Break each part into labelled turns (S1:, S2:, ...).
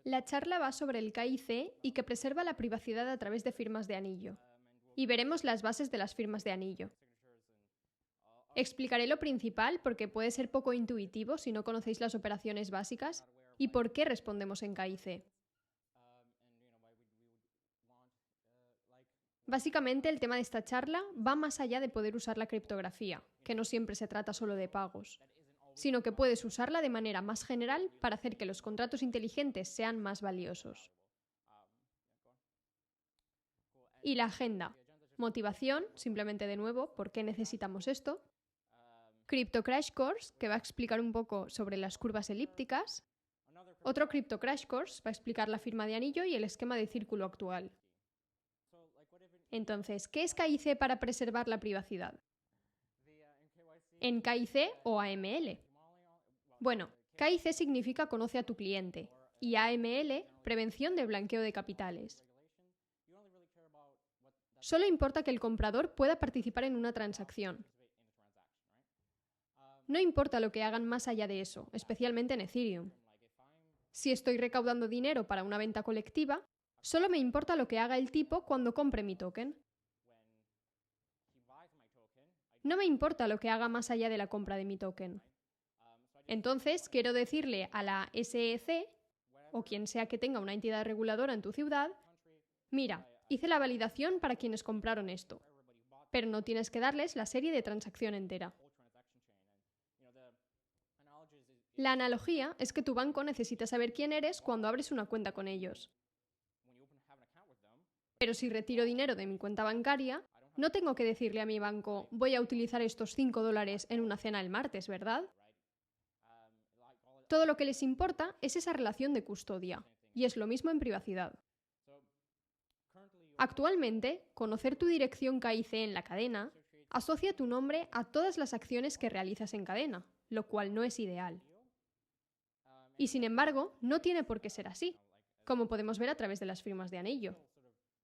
S1: La charla va sobre el KIC y que preserva la privacidad a través de firmas de anillo. Y veremos las bases de las firmas de anillo. Explicaré lo principal porque puede ser poco intuitivo si no conocéis las operaciones básicas y por qué respondemos en KIC. Básicamente, el tema de esta charla va más allá de poder usar la criptografía, que no siempre se trata solo de pagos, sino que puedes usarla de manera más general para hacer que los contratos inteligentes sean más valiosos. Y la agenda. Motivación, simplemente de nuevo, ¿por qué necesitamos esto? Crypto Crash Course, que va a explicar un poco sobre las curvas elípticas. Otro Crypto Crash Course va a explicar la firma de anillo y el esquema de círculo actual. Entonces, ¿qué es KIC para preservar la privacidad? ¿En KIC o AML? Bueno, KIC significa conoce a tu cliente y AML, prevención de blanqueo de capitales. Solo importa que el comprador pueda participar en una transacción. No importa lo que hagan más allá de eso, especialmente en Ethereum. Si estoy recaudando dinero para una venta colectiva, solo me importa lo que haga el tipo cuando compre mi token. No me importa lo que haga más allá de la compra de mi token. Entonces, quiero decirle a la SEC, o quien sea que tenga una entidad reguladora en tu ciudad, mira, hice la validación para quienes compraron esto, pero no tienes que darles la serie de transacción entera. La analogía es que tu banco necesita saber quién eres cuando abres una cuenta con ellos. Pero si retiro dinero de mi cuenta bancaria, no tengo que decirle a mi banco, voy a utilizar estos $5 en una cena el martes, ¿verdad? Todo lo que les importa es esa relación de custodia, y es lo mismo en privacidad. Actualmente, conocer tu dirección KIC en la cadena asocia tu nombre a todas las acciones que realizas en cadena, lo cual no es ideal. Y sin embargo, no tiene por qué ser así, como podemos ver a través de las firmas de anillo.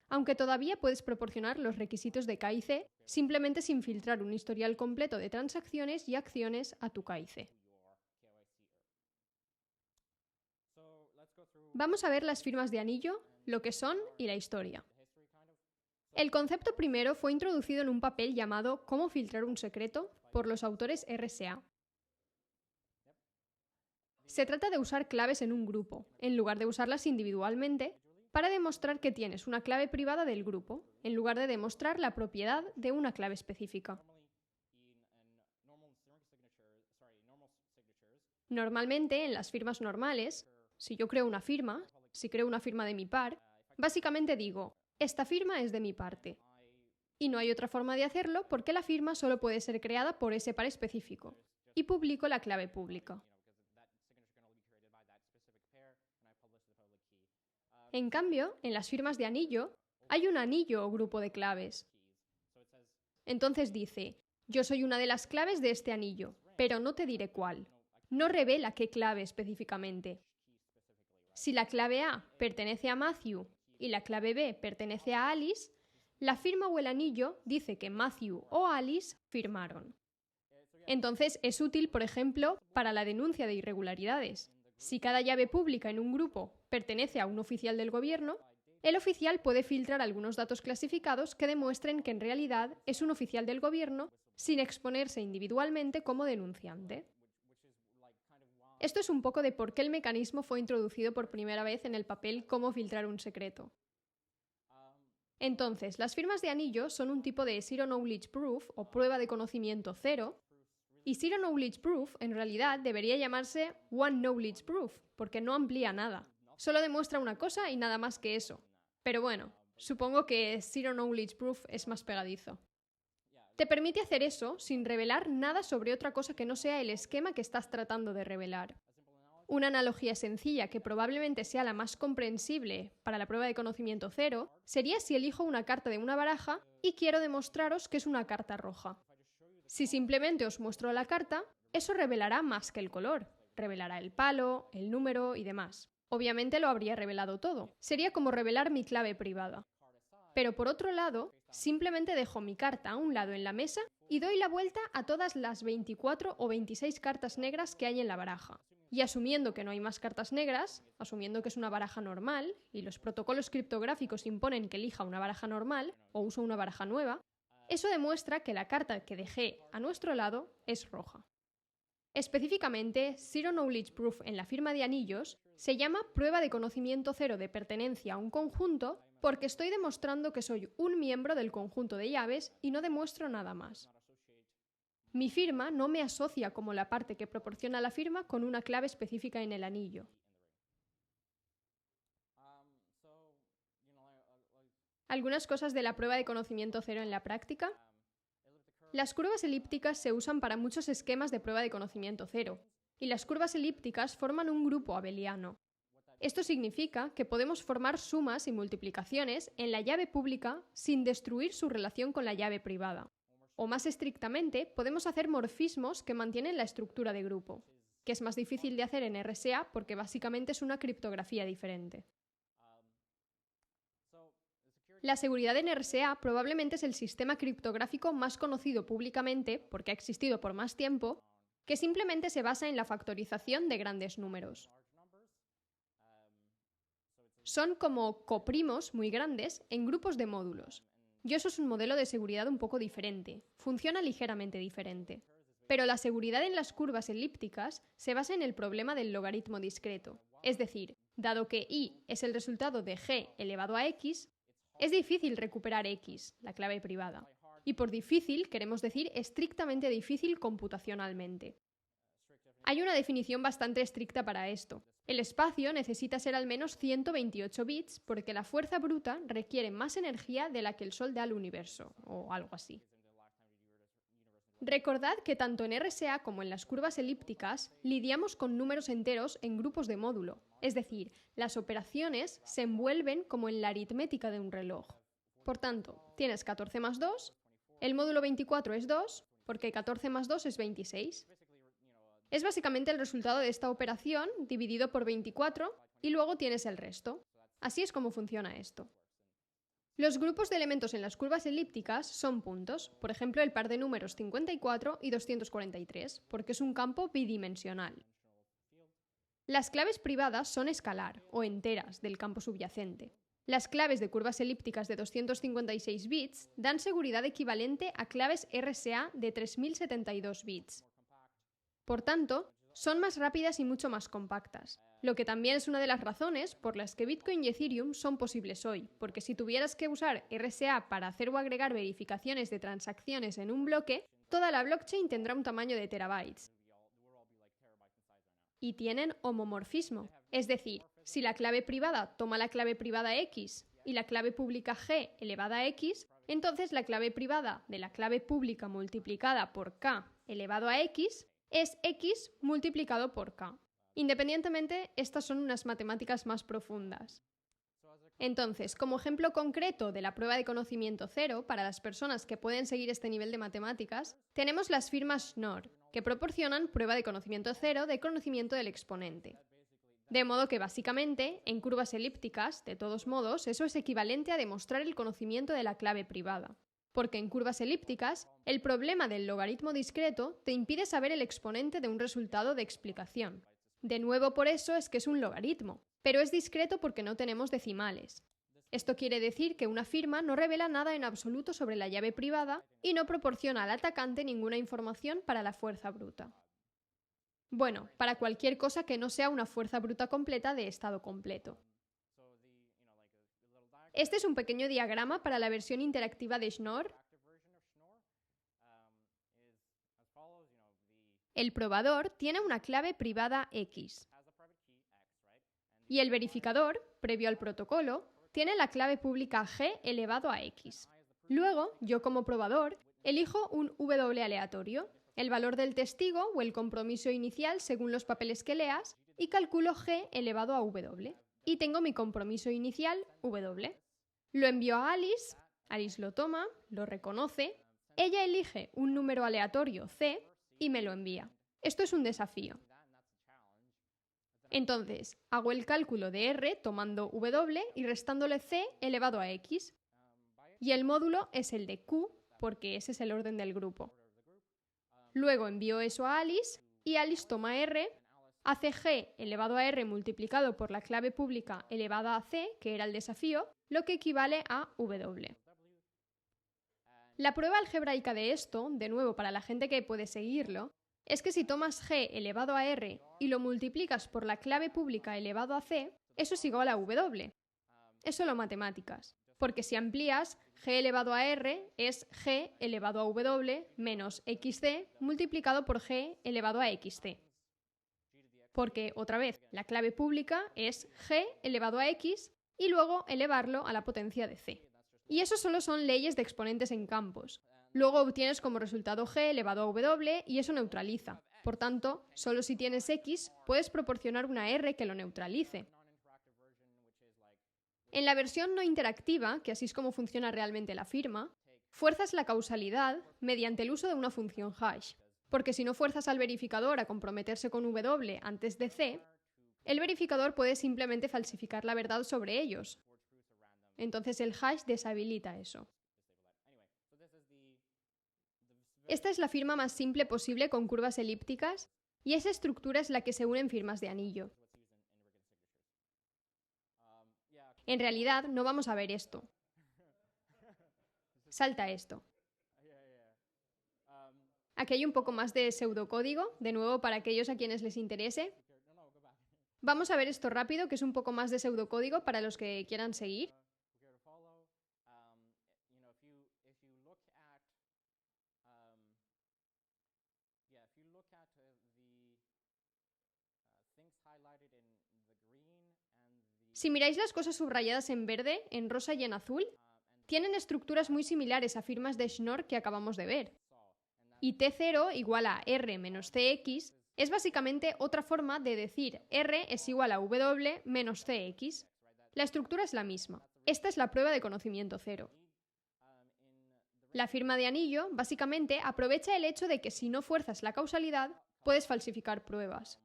S1: Aunque todavía puedes proporcionar los requisitos de KIC simplemente sin filtrar un historial completo de transacciones y acciones a tu KIC. Vamos a ver las firmas de anillo, lo que son y la historia. El concepto primero fue introducido en un papel llamado Cómo filtrar un secreto por los autores RSA. Se trata de usar claves en un grupo, en lugar de usarlas individualmente, para demostrar que tienes una clave privada del grupo, en lugar de demostrar la propiedad de una clave específica. Normalmente, en las firmas normales, si yo creo una firma, si creo una firma de mi par, básicamente digo, esta firma es de mi parte. Y no hay otra forma de hacerlo porque la firma solo puede ser creada por ese par específico. Y publico la clave pública. En cambio, en las firmas de anillo, hay un anillo o grupo de claves. Entonces dice, yo soy una de las claves de este anillo, pero no te diré cuál. No revela qué clave específicamente. Si la clave A pertenece a Matthew y la clave B pertenece a Alice, la firma o el anillo dice que Matthew o Alice firmaron. Entonces es útil, por ejemplo, para la denuncia de irregularidades. Si cada llave pública en un grupo pertenece a un oficial del gobierno, el oficial puede filtrar algunos datos clasificados que demuestren que en realidad es un oficial del gobierno sin exponerse individualmente como denunciante. Esto es un poco de por qué el mecanismo fue introducido por primera vez en el papel Cómo filtrar un secreto. Entonces, las firmas de anillo son un tipo de Zero Knowledge Proof o prueba de conocimiento cero, y Zero Knowledge Proof en realidad debería llamarse One Knowledge Proof, porque no amplía nada. Solo demuestra una cosa y nada más que eso. Pero bueno, supongo que Zero Knowledge Proof es más pegadizo. Te permite hacer eso sin revelar nada sobre otra cosa que no sea el esquema que estás tratando de revelar. Una analogía sencilla que probablemente sea la más comprensible para la prueba de conocimiento cero sería si elijo una carta de una baraja y quiero demostraros que es una carta roja. Si simplemente os muestro la carta, eso revelará más que el color. Revelará el palo, el número y demás. Obviamente lo habría revelado todo. Sería como revelar mi clave privada. Pero por otro lado, simplemente dejo mi carta a un lado en la mesa y doy la vuelta a todas las 24 o 26 cartas negras que hay en la baraja. Y asumiendo que no hay más cartas negras, asumiendo que es una baraja normal, y los protocolos criptográficos imponen que elija una baraja normal o uso una baraja nueva, eso demuestra que la carta que dejé a nuestro lado es roja. Específicamente, Zero Knowledge Proof en la firma de anillos se llama prueba de conocimiento cero de pertenencia a un conjunto porque estoy demostrando que soy un miembro del conjunto de llaves y no demuestro nada más. Mi firma no me asocia como la parte que proporciona la firma con una clave específica en el anillo. Algunas cosas de la prueba de conocimiento cero en la práctica. Las curvas elípticas se usan para muchos esquemas de prueba de conocimiento cero, y las curvas elípticas forman un grupo abeliano. Esto significa que podemos formar sumas y multiplicaciones en la llave pública sin destruir su relación con la llave privada. O más estrictamente, podemos hacer morfismos que mantienen la estructura de grupo, que es más difícil de hacer en RSA porque básicamente es una criptografía diferente. La seguridad en RSA probablemente es el sistema criptográfico más conocido públicamente, porque ha existido por más tiempo, que simplemente se basa en la factorización de grandes números. Son como coprimos muy grandes en grupos de módulos. Y eso es un modelo de seguridad un poco diferente, funciona ligeramente diferente. Pero la seguridad en las curvas elípticas se basa en el problema del logaritmo discreto. Es decir, dado que i es el resultado de g elevado a x, es difícil recuperar x, la clave privada. Y por difícil queremos decir estrictamente difícil computacionalmente. Hay una definición bastante estricta para esto. El espacio necesita ser al menos 128 bits porque la fuerza bruta requiere más energía de la que el Sol da al universo, o algo así. Recordad que tanto en RSA como en las curvas elípticas lidiamos con números enteros en grupos de módulo, es decir, las operaciones se envuelven como en la aritmética de un reloj. Por tanto, tienes 14 más 2, el módulo 24 es 2, porque 14 más 2 es 26. Es básicamente el resultado de esta operación dividido por 24 y luego tienes el resto. Así es como funciona esto. Los grupos de elementos en las curvas elípticas son puntos, por ejemplo el par de números 54 y 243, porque es un campo bidimensional. Las claves privadas son escalar, o enteras, del campo subyacente. Las claves de curvas elípticas de 256 bits dan seguridad equivalente a claves RSA de 3072 bits. Por tanto, son más rápidas y mucho más compactas, lo que también es una de las razones por las que Bitcoin y Ethereum son posibles hoy, porque si tuvieras que usar RSA para hacer o agregar verificaciones de transacciones en un bloque, toda la blockchain tendrá un tamaño de terabytes. Y tienen homomorfismo, es decir, si la clave privada toma la clave privada X y la clave pública G elevada a X, entonces la clave privada de la clave pública multiplicada por K elevado a X es X multiplicado por K. Independientemente, estas son unas matemáticas más profundas. Entonces, como ejemplo concreto de la prueba de conocimiento cero, para las personas que pueden seguir este nivel de matemáticas, tenemos las firmas Schnorr, que proporcionan prueba de conocimiento cero de conocimiento del exponente. De modo que, básicamente, en curvas elípticas, de todos modos, eso es equivalente a demostrar el conocimiento de la clave privada. Porque en curvas elípticas, el problema del logaritmo discreto te impide saber el exponente de un resultado de explicación. De nuevo, por eso es que es un logaritmo, pero es discreto porque no tenemos decimales. Esto quiere decir que una firma no revela nada en absoluto sobre la llave privada y no proporciona al atacante ninguna información para la fuerza bruta. Bueno, para cualquier cosa que no sea una fuerza bruta completa de estado completo. Este es un pequeño diagrama para la versión interactiva de Schnorr. El probador tiene una clave privada X. Y el verificador, previo al protocolo, tiene la clave pública G elevado a X. Luego, yo como probador, elijo un W aleatorio, el valor del testigo o el compromiso inicial según los papeles que leas, y calculo G elevado a W. Y tengo mi compromiso inicial W. Lo envío a Alice, Alice lo toma, lo reconoce, ella elige un número aleatorio C y me lo envía. Esto es un desafío. Entonces, hago el cálculo de R tomando W y restándole C elevado a X. Y el módulo es el de Q, porque ese es el orden del grupo. Luego envío eso a Alice y Alice toma R hace g elevado a r multiplicado por la clave pública elevada a c, que era el desafío, lo que equivale a w. La prueba algebraica de esto, de nuevo para la gente que puede seguirlo, es que si tomas g elevado a r y lo multiplicas por la clave pública elevado a c, eso es igual a w. Es solo matemáticas, porque si amplías, g elevado a r es g elevado a w menos xc multiplicado por g elevado a xc. Porque, otra vez, la clave pública es g elevado a x y luego elevarlo a la potencia de c. Y eso solo son leyes de exponentes en campos. Luego obtienes como resultado g elevado a w y eso neutraliza. Por tanto, solo si tienes x puedes proporcionar una r que lo neutralice. En la versión no interactiva, que así es como funciona realmente la firma, fuerzas la causalidad mediante el uso de una función hash. Porque si no fuerzas al verificador a comprometerse con w antes de c, el verificador puede simplemente falsificar la verdad sobre ellos. Entonces el hash deshabilita eso. Esta es la firma más simple posible con curvas elípticas y esa estructura es la que se une en firmas de anillo. En realidad no vamos a ver esto. Salta esto. Aquí hay un poco más de pseudocódigo, de nuevo para aquellos a quienes les interese. Vamos a ver esto rápido, que es un poco más de pseudocódigo para los que quieran seguir. Si miráis las cosas subrayadas en verde, en rosa y en azul, tienen estructuras muy similares a firmas de Schnorr que acabamos de ver. Y T0 igual a R menos CX es básicamente otra forma de decir R es igual a W menos CX. La estructura es la misma. Esta es la prueba de conocimiento cero. La firma de anillo básicamente aprovecha el hecho de que si no fuerzas la causalidad, puedes falsificar pruebas.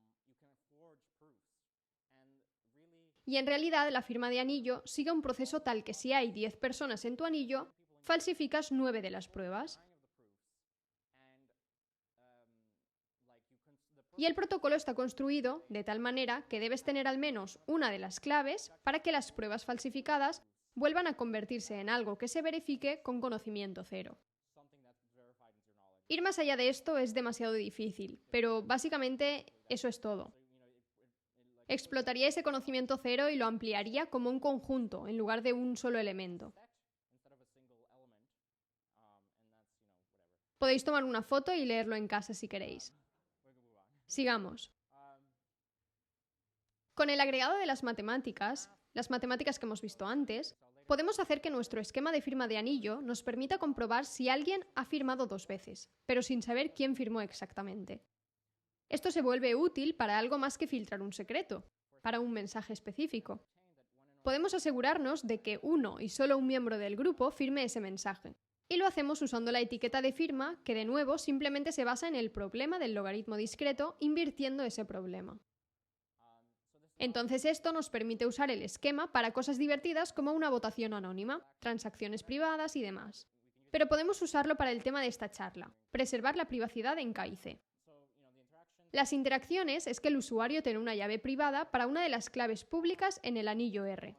S1: Y en realidad la firma de anillo sigue un proceso tal que si hay 10 personas en tu anillo, falsificas 9 de las pruebas. Y el protocolo está construido de tal manera que debes tener al menos una de las claves para que las pruebas falsificadas vuelvan a convertirse en algo que se verifique con conocimiento cero. Ir más allá de esto es demasiado difícil, pero básicamente eso es todo. Explotaría ese conocimiento cero y lo ampliaría como un conjunto en lugar de un solo elemento. Podéis tomar una foto y leerlo en casa si queréis. Sigamos. Con el agregado de las matemáticas que hemos visto antes, podemos hacer que nuestro esquema de firma de anillo nos permita comprobar si alguien ha firmado 2 veces, pero sin saber quién firmó exactamente. Esto se vuelve útil para algo más que filtrar un secreto, para un mensaje específico. Podemos asegurarnos de que uno y solo un miembro del grupo firme ese mensaje. Y lo hacemos usando la etiqueta de firma, que de nuevo simplemente se basa en el problema del logaritmo discreto, invirtiendo ese problema. Entonces esto nos permite usar el esquema para cosas divertidas como una votación anónima, transacciones privadas y demás. Pero podemos usarlo para el tema de esta charla, preservar la privacidad en K y C. Las interacciones es que el usuario tiene una llave privada para una de las claves públicas en el anillo R.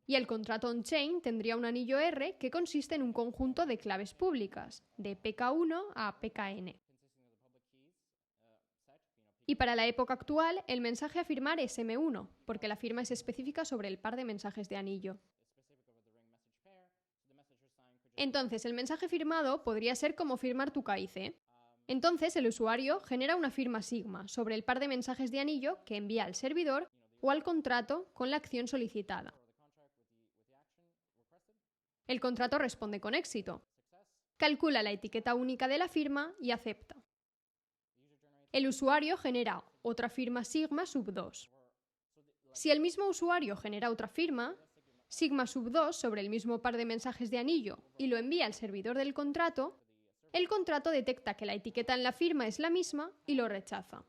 S1: Y el contrato on-chain tendría un anillo R que consiste en un conjunto de claves públicas, de PK1 a PKN. Y para la época actual, el mensaje a firmar es M1, porque la firma es específica sobre el par de mensajes de anillo. Entonces, el mensaje firmado podría ser como firmar tu K y C. Entonces, el usuario genera una firma sigma sobre el par de mensajes de anillo que envía al servidor o al contrato con la acción solicitada. El contrato responde con éxito. Calcula la etiqueta única de la firma y acepta. El usuario genera otra firma sigma sub 2. Si el mismo usuario genera otra firma, sigma sub 2 sobre el mismo par de mensajes de anillo y lo envía al servidor del contrato, el contrato detecta que la etiqueta en la firma es la misma y lo rechaza.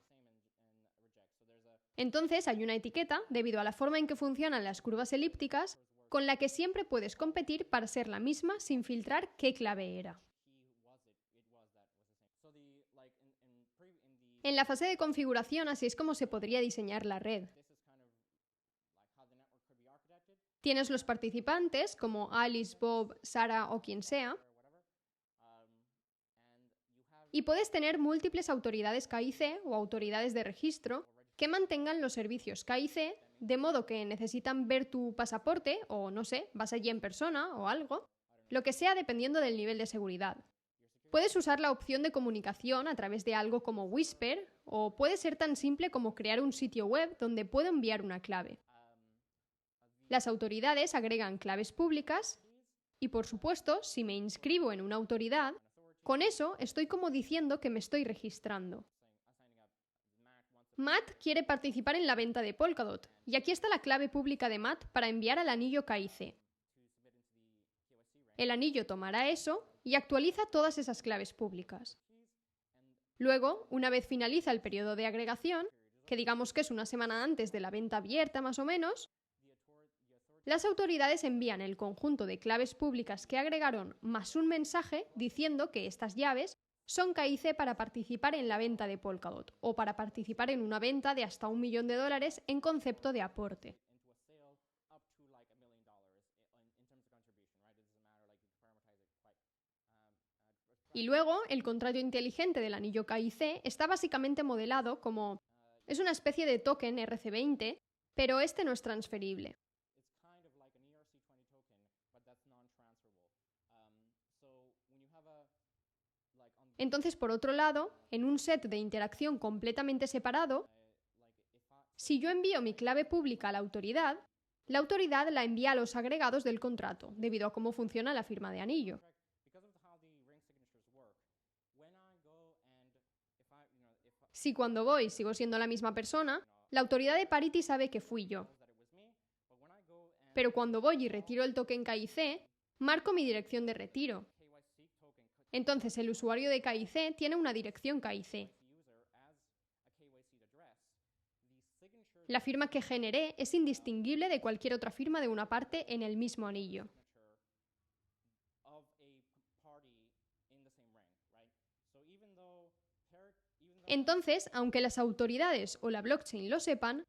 S1: Entonces hay una etiqueta, debido a la forma en que funcionan las curvas elípticas, con la que siempre puedes competir para ser la misma sin filtrar qué clave era. En la fase de configuración, así es como se podría diseñar la red. Tienes los participantes, como Alice, Bob, Sarah o quien sea, y puedes tener múltiples autoridades KIC o autoridades de registro que mantengan los servicios KIC, de modo que necesitan ver tu pasaporte o, no sé, vas allí en persona o algo, lo que sea dependiendo del nivel de seguridad. Puedes usar la opción de comunicación a través de algo como Whisper, o puede ser tan simple como crear un sitio web donde puedo enviar una clave. Las autoridades agregan claves públicas y, por supuesto, si me inscribo en una autoridad, con eso estoy como diciendo que me estoy registrando. Matt quiere participar en la venta de Polkadot, y aquí está la clave pública de Matt para enviar al anillo KIC. El anillo tomará eso y actualiza todas esas claves públicas. Luego, una vez finaliza el periodo de agregación, que digamos que es una semana antes de la venta abierta más o menos, las autoridades envían el conjunto de claves públicas que agregaron más un mensaje diciendo que estas llaves son KIC para participar en la venta de Polkadot o para participar en una venta de hasta $1 millón en concepto de aporte. Y luego, el contrato inteligente del anillo KIC está básicamente modelado como... es una especie de token RC20, pero este no es transferible. Entonces, por otro lado, en un set de interacción completamente separado, si yo envío mi clave pública a la autoridad la envía a los agregados del contrato, debido a cómo funciona la firma de anillo. Si cuando voy sigo siendo la misma persona, la autoridad de Parity sabe que fui yo. Pero cuando voy y retiro el token KIC, marco mi dirección de retiro. Entonces el usuario de KIC tiene una dirección KIC. La firma que generé es indistinguible de cualquier otra firma de una parte en el mismo anillo. Entonces, aunque las autoridades o la blockchain lo sepan,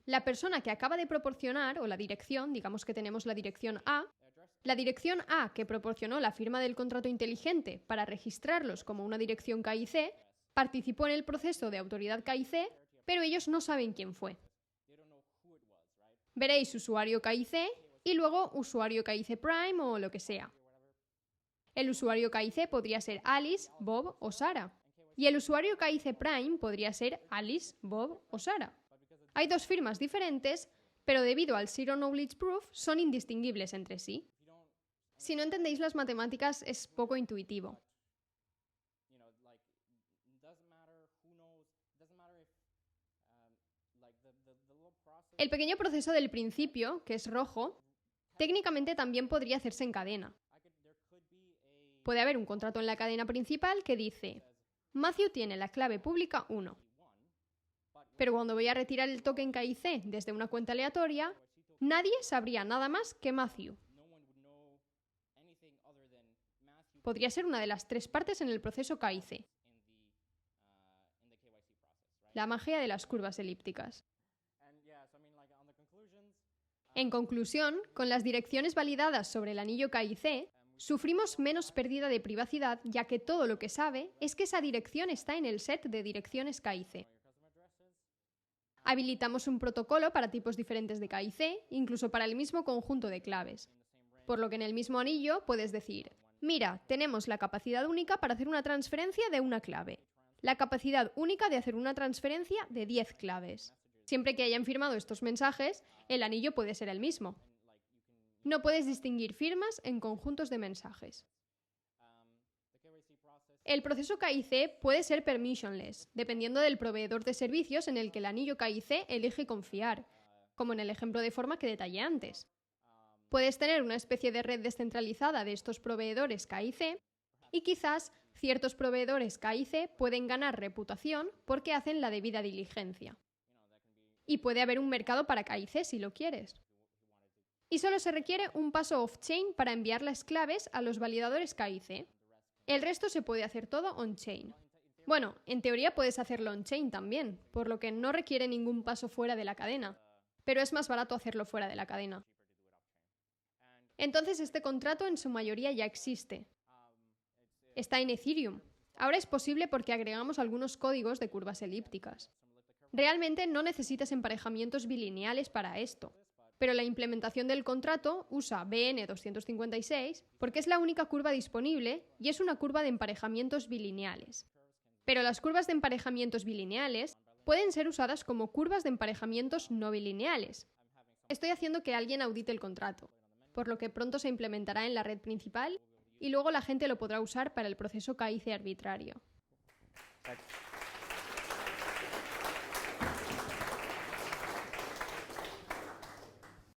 S1: la persona que acaba de proporcionar, o la dirección, digamos que tenemos la dirección A que proporcionó la firma del contrato inteligente para registrarlos como una dirección KIC, participó en el proceso de autoridad KIC, pero ellos no saben quién fue. Veréis usuario KIC y luego usuario KIC Prime o lo que sea. El usuario KIC podría ser Alice, Bob o Sarah. Y el usuario KIC Prime podría ser Alice, Bob o Sarah. Hay dos firmas diferentes, pero debido al Zero Knowledge Proof son indistinguibles entre sí. Si no entendéis las matemáticas, es poco intuitivo. El pequeño proceso del principio, que es rojo, técnicamente también podría hacerse en cadena. Puede haber un contrato en la cadena principal que dice: Matthew tiene la clave pública 1. Pero cuando voy a retirar el token KIC desde una cuenta aleatoria, nadie sabría nada más que Matthew. Podría ser una de las tres partes en el proceso KIC. La magia de las curvas elípticas. En conclusión, con las direcciones validadas sobre el anillo KIC, sufrimos menos pérdida de privacidad, ya que todo lo que sabe es que esa dirección está en el set de direcciones KIC. Habilitamos un protocolo para tipos diferentes de KIC, incluso para el mismo conjunto de claves. Por lo que en el mismo anillo puedes decir: mira, tenemos la capacidad única para hacer una transferencia de una clave, la capacidad única de hacer una transferencia de 10 claves. Siempre que hayan firmado estos mensajes, el anillo puede ser el mismo. No puedes distinguir firmas en conjuntos de mensajes. El proceso KIC puede ser permissionless, dependiendo del proveedor de servicios en el que el anillo KIC elige confiar, como en el ejemplo de forma que detallé antes. Puedes tener una especie de red descentralizada de estos proveedores KIC y quizás ciertos proveedores KIC pueden ganar reputación porque hacen la debida diligencia. Y puede haber un mercado para KIC si lo quieres. Y solo se requiere un paso off-chain para enviar las claves a los validadores KIC. El resto se puede hacer todo on-chain. Bueno, en teoría puedes hacerlo on-chain también, por lo que no requiere ningún paso fuera de la cadena, pero es más barato hacerlo fuera de la cadena. Entonces este contrato en su mayoría ya existe. Está en Ethereum. Ahora es posible porque agregamos algunos códigos de curvas elípticas. Realmente no necesitas emparejamientos bilineales para esto, pero la implementación del contrato usa BN256 porque es la única curva disponible y es una curva de emparejamientos bilineales. Pero las curvas de emparejamientos bilineales pueden ser usadas como curvas de emparejamientos no bilineales. Estoy haciendo que alguien audite el contrato, por lo que pronto se implementará en la red principal y luego la gente lo podrá usar para el proceso KIC arbitrario.